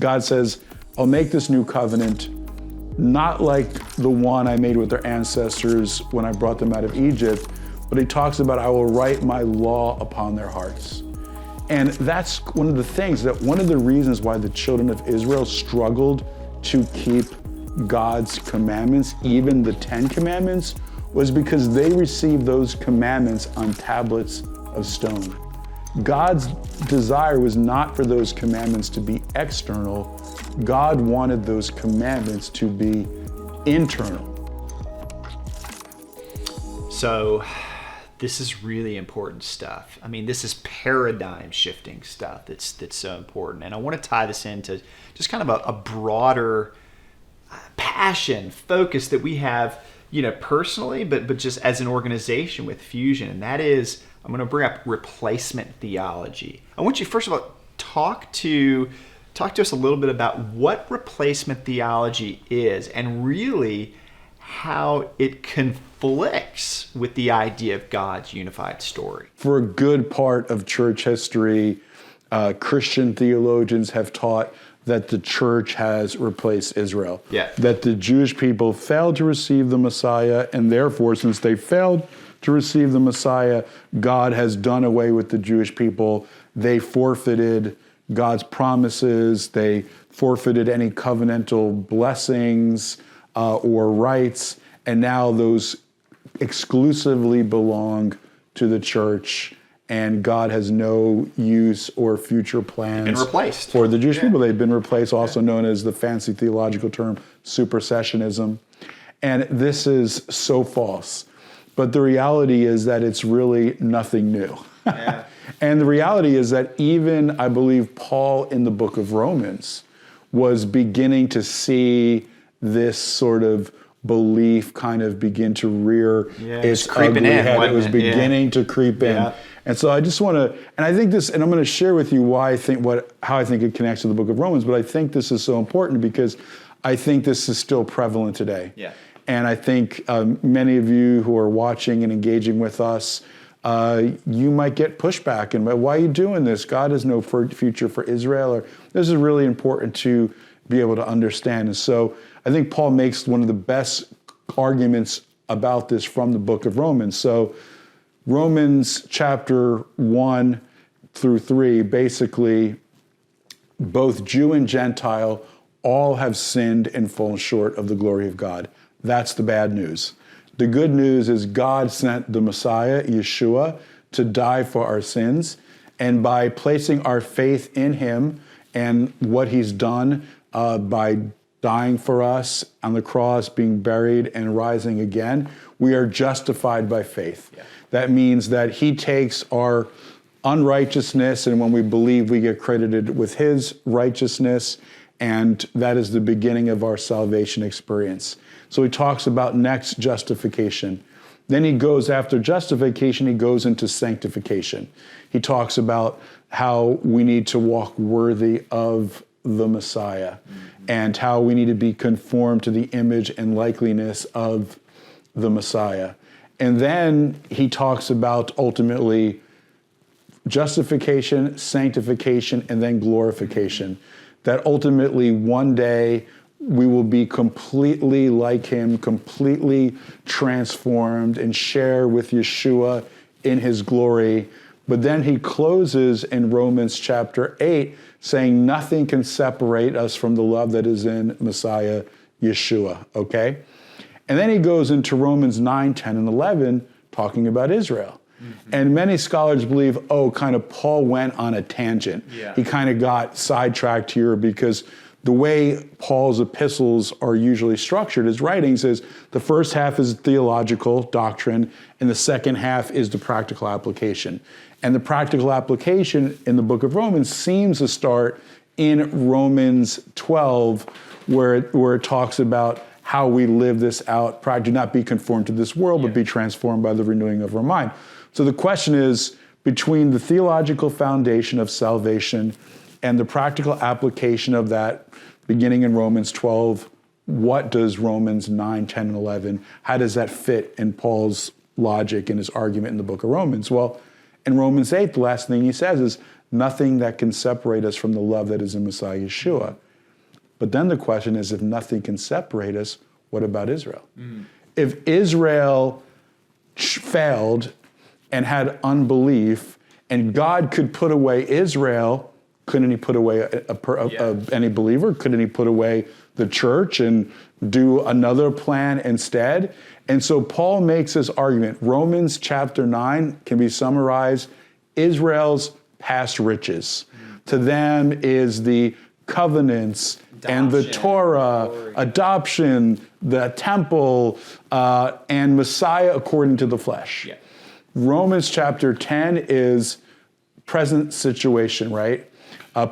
God says, I'll make this new covenant, not like the one I made with their ancestors when I brought them out of Egypt, but he talks about, I will write my law upon their hearts. And that's one of the things, that one of the reasons why the children of Israel struggled to keep God's commandments, even the 10 commandments, was because they received those commandments on tablets of stone. God's desire was not for those commandments to be external. God wanted those commandments to be internal. So this is really important stuff. I mean, this is paradigm shifting stuff that's so important. And I want to tie this into just kind of a broader passion, focus that we have, personally, but just as an organization with Fusion. And that is, I'm going to bring up replacement theology. I want you, first of all, talk to us a little bit about what replacement theology is and really how it conflicts with the idea of God's unified story. For a good part of church history, Christian theologians have taught that the church has replaced Israel. Yeah. That the Jewish people failed to receive the Messiah, and therefore, since they failed to receive the Messiah, God has done away with the Jewish people. They forfeited God's promises. They forfeited any covenantal blessings or rights, and now those exclusively belong to the church, and God has no use or future plans for the Jewish people. They've been replaced, also known as the fancy theological term, Supersessionism. And this is so false. But the reality is that it's really nothing new. Yeah. And the reality is that even, I believe, Paul in the book of Romans was beginning to see this sort of belief kind of begin to rear its ugly head. It was beginning to creep in. Yeah. And so I just want to, and I think this, and I'm going to share with you how I think it connects to the book of Romans, but I think this is so important because I think this is still prevalent today. Yeah. And I think many of you who are watching and engaging with us, you might get pushback and why are you doing this? God has no future for Israel. Or this is really important to be able to understand. And so I think Paul makes one of the best arguments about this from the book of Romans. So Romans chapter 1 through 3, basically, both Jew and Gentile all have sinned and fallen short of the glory of God. That's the bad news. The good news is God sent the Messiah, Yeshua, to die for our sins. And by placing our faith in him and what he's done by dying for us on the cross, being buried and rising again, we are justified by faith. Yeah. That means that he takes our unrighteousness, and when we believe, we get credited with his righteousness, and that is the beginning of our salvation experience. So he talks about next justification. Then he goes, after justification, he goes into sanctification. He talks about how we need to walk worthy of the Messiah, and how we need to be conformed to the image and likeness of the Messiah. And then he talks about ultimately justification, sanctification, and then glorification. That ultimately one day we will be completely like him, completely transformed and share with Yeshua in his glory. But then he closes in Romans chapter 8 saying nothing can separate us from the love that is in Messiah Yeshua, okay? And then he goes into Romans 9, 10, and 11 talking about Israel. Mm-hmm. And many scholars believe, Paul went on a tangent. Yeah. He kind of got sidetracked here because the way Paul's epistles are usually structured, his writings, is the first half is theological doctrine, and the second half is the practical application. And the practical application in the book of Romans seems to start in Romans 12, where it talks about how we live this out. Do not be conformed to this world, but be transformed by the renewing of our mind. So the question is, between the theological foundation of salvation and the practical application of that, beginning in Romans 12, what does Romans 9, 10, and 11, how does that fit in Paul's logic and his argument in the book of Romans? Well, in Romans 8, the last thing he says is, nothing that can separate us from the love that is in Messiah Yeshua. But then the question is, if nothing can separate us, what about Israel? If Israel failed and had unbelief, and God could put away Israel, couldn't he put away any believer? Couldn't he put away the church and do another plan instead? And so Paul makes this argument. Romans chapter 9 can be summarized, Israel's past riches. To them is the covenants and the Torah, adoption, the temple, and Messiah according to the flesh. Yeah. Romans chapter 10 is present situation, right?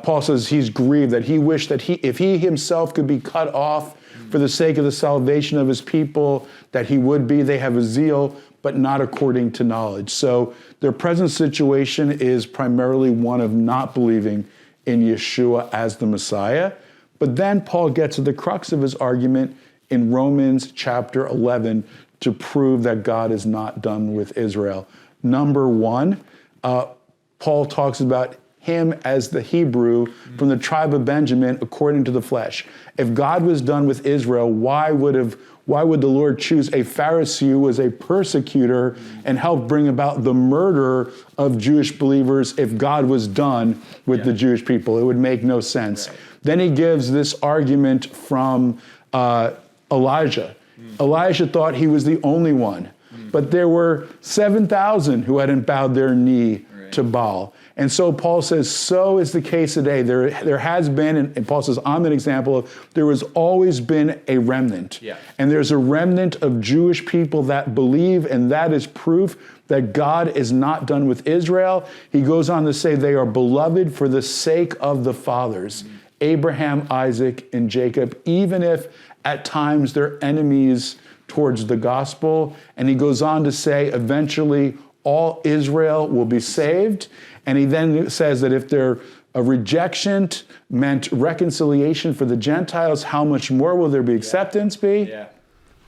Paul says he's grieved, that he wished that if he himself could be cut off for the sake of the salvation of his people, that he would be. They have a zeal, but not according to knowledge. So their present situation is primarily one of not believing in Yeshua as the Messiah. But then Paul gets to the crux of his argument in Romans chapter 11 to prove that God is not done with Israel. Number one, Paul talks about him as the Hebrew from the tribe of Benjamin according to the flesh. If God was done with Israel, why would the Lord choose a Pharisee who was a persecutor and helped bring about the murder of Jewish believers if God was done with the Jewish people? It would make no sense. Right. Then he gives this argument from Elijah. Elijah thought he was the only one, but there were 7,000 who hadn't bowed their knee to Baal. And so Paul says, so is the case today. There has been, and Paul says, I'm an example of, there has always been a remnant. Yeah. And there's a remnant of Jewish people that believe, and that is proof that God is not done with Israel. He goes on to say they are beloved for the sake of the fathers, Abraham, Isaac, and Jacob, even if at times they're enemies towards the gospel. And he goes on to say, eventually all Israel will be saved. And he then says that if a rejection meant reconciliation for the Gentiles, how much more will there be acceptance be? Yeah.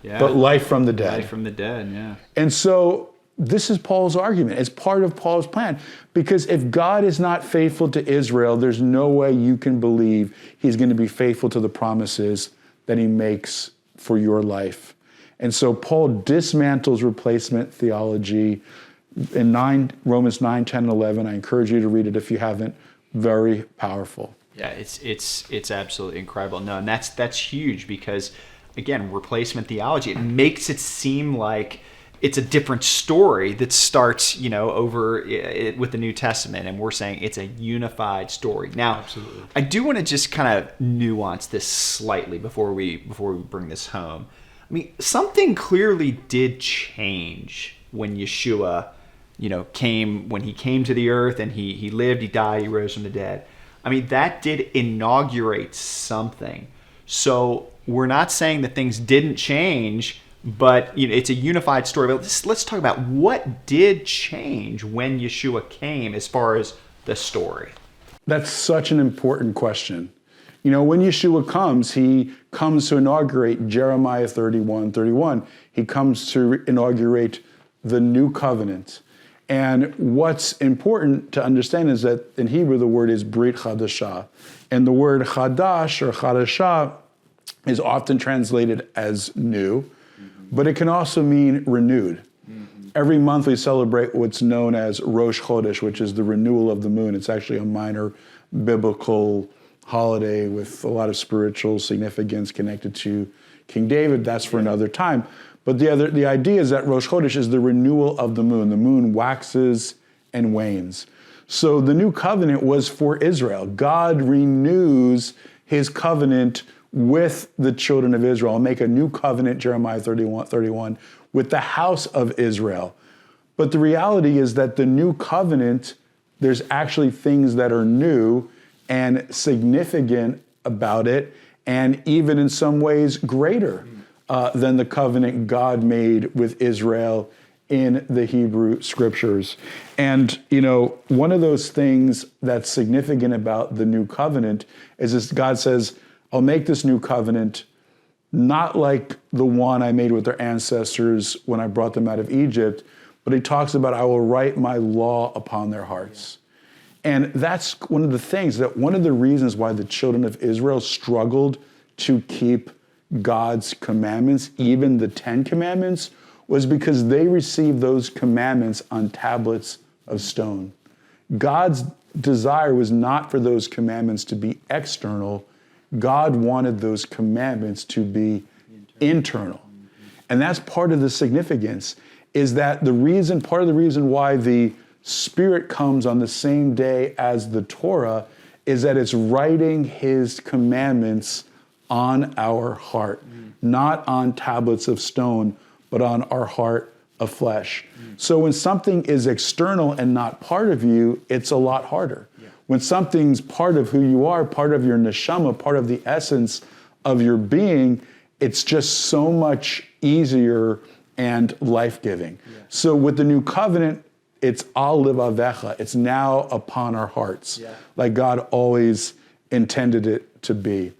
Yeah. But life from the dead. Life from the dead, yeah. And so this is Paul's argument. It's part of Paul's plan. Because if God is not faithful to Israel, there's no way you can believe he's going to be faithful to the promises that he makes for your life. And so Paul dismantles replacement theology in Romans 9, 10, and 11. I encourage you to read it if you haven't. Very powerful. Yeah, it's absolutely incredible. No, and that's huge because, again, replacement theology, it makes it seem like it's a different story that starts, over with the New Testament, and we're saying it's a unified story. Now, absolutely. I do want to just kind of nuance this slightly before we bring this home. I mean, something clearly did change when Yeshua when he came to the earth and he lived, he died, he rose from the dead. I mean, that did inaugurate something. So we're not saying that things didn't change, but it's a unified story. But let's talk about what did change when Yeshua came as far as the story. That's such an important question. When Yeshua comes, he comes to inaugurate Jeremiah 31:31. He comes to inaugurate the new covenant. And what's important to understand is that in Hebrew, the word is Brit Chadashah. And the word Chadash or Chadashah is often translated as new, but it can also mean renewed. Every month we celebrate what's known as Rosh Chodesh, which is the renewal of the moon. It's actually a minor biblical holiday with a lot of spiritual significance connected to King David. That's for another time. But the idea is that Rosh Chodesh is the renewal of the moon. The moon waxes and wanes. So the new covenant was for Israel. God renews his covenant with the children of Israel. I'll make a new covenant, Jeremiah 31, with the house of Israel. But the reality is that the new covenant, there's actually things that are new and significant about it, and even in some ways greater than the covenant God made with Israel in the Hebrew scriptures. And, one of those things that's significant about the new covenant is this: God says, I'll make this new covenant not like the one I made with their ancestors when I brought them out of Egypt, but he talks about, I will write my law upon their hearts. And that's one of the things, that one of the reasons why the children of Israel struggled to keep God's commandments, even the 10 commandments, was because they received those commandments on tablets of stone. God's desire was not for those commandments to be external. God wanted those commandments to be internal. And that's part of the significance, is that part of the reason why the Spirit comes on the same day as the Torah is that it's writing His commandments on our heart, not on tablets of stone, but on our heart of flesh. So when something is external and not part of you, it's a lot harder. When something's part of who you are, part of your neshama, part of the essence of your being, it's just so much easier and life-giving. So with the new covenant, it's al livavecha. It's now upon our hearts, like God always intended it to be.